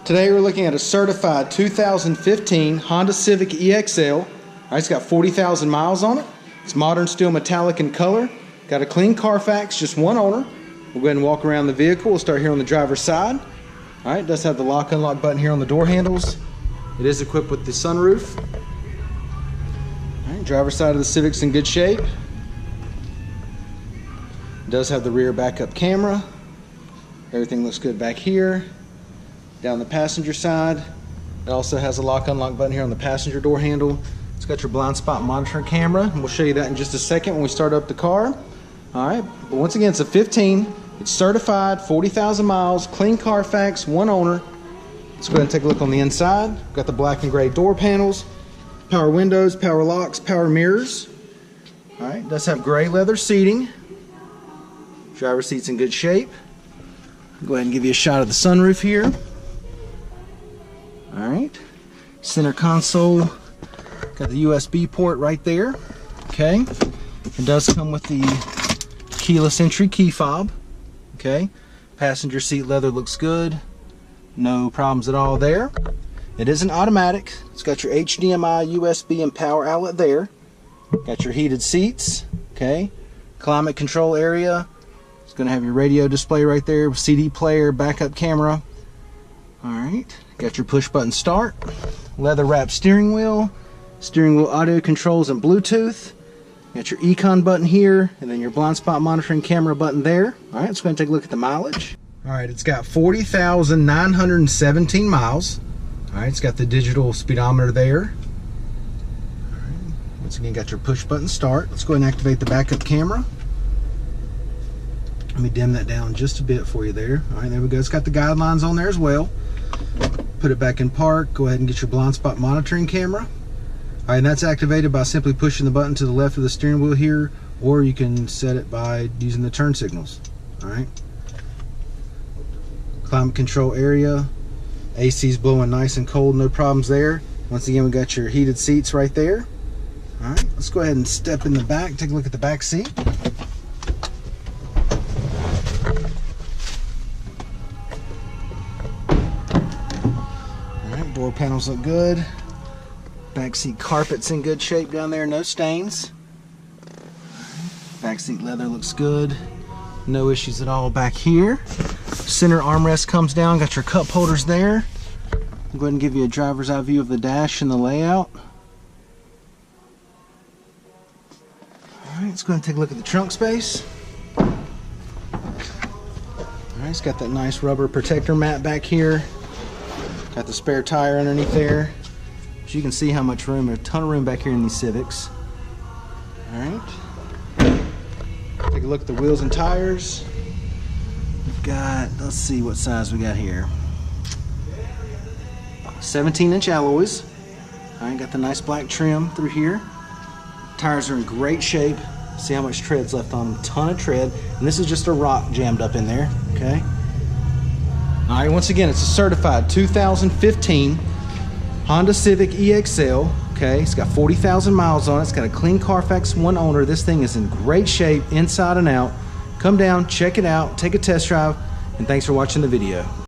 Today we're looking at a certified 2015 Honda Civic EXL. It's got 40,000 miles on it. It's modern steel metallic in color. Got a clean Carfax, just one owner. We'll go ahead and walk around the vehicle. We'll start here on the driver's side. It does have the lock unlock button here on the door handles. It is equipped with the sunroof. Driver's side of the Civic's in good shape. It does have the rear backup camera. Everything looks good back here. Down the passenger side, it also has a lock unlock button here on the passenger door handle. It's got your blind spot monitoring camera, and we'll show you that in just a second when we start up the car. Alright, but once again, it's a 15. It's certified, 40,000 miles, clean Carfax, one owner. Let's go ahead and take a look on the inside. Got the black and gray door panels, power windows, power locks, power mirrors. Alright, does have gray leather seating. Driver's seat's in good shape. Go ahead and give you a shot of the sunroof here. Alright, center console, got the USB port right there. Okay, it does come with the keyless entry key fob. Okay, passenger seat leather looks good, no problems at all there. It is an automatic. It's got your HDMI, USB, and power outlet there. Got your heated seats. Okay, climate control area. It's going to have your radio display right there, CD player, backup camera. Alright, got your push button start, leather wrapped steering wheel audio controls and Bluetooth. Got your econ button here, and then your blind spot monitoring camera button there. Alright, let's go ahead and take a look at the mileage. Alright, it's got 40,917 miles. Alright, it's got the digital speedometer there. Alright, once again, got your push button start. Let's go ahead and activate the backup camera. Let me dim that down just a bit for you there. Alright, there we go. It's got the guidelines on there as well. Put it back in park. Go ahead and get your blind spot monitoring camera. Alright, and that's activated by simply pushing the button to the left of the steering wheel here, or you can set it by using the turn signals. Alright. Climate control area. AC's blowing nice and cold, no problems there. Once again, we got your heated seats right there. Alright, let's go ahead and step in the back, take a look at the back seat. Door panels look good. Back seat carpet's in good shape down there, no stains. Back seat leather looks good. No issues at all back here. Center armrest comes down, got your cup holders there. I'll go ahead and give you a driver's eye view of the dash and the layout. Alright, let's go ahead and take a look at the trunk space. Alright, it's got that nice rubber protector mat back here. Got the spare tire underneath there. As you can see how much room, a ton of room back here in these Civics. Alright. Take a look at the wheels and tires. We've got, let's see what size we got here. 17-inch alloys. Alright, got the nice black trim through here. Tires are in great shape. See how much tread's left on them. Ton of tread. And this is just a rock jammed up in there. Okay. Alright, once again, it's a certified 2015 Honda Civic EXL. Okay, it's got 40,000 miles on it. It's got a clean Carfax, one owner. This thing is in great shape inside and out. Come down, check it out, take a test drive, and thanks for watching the video.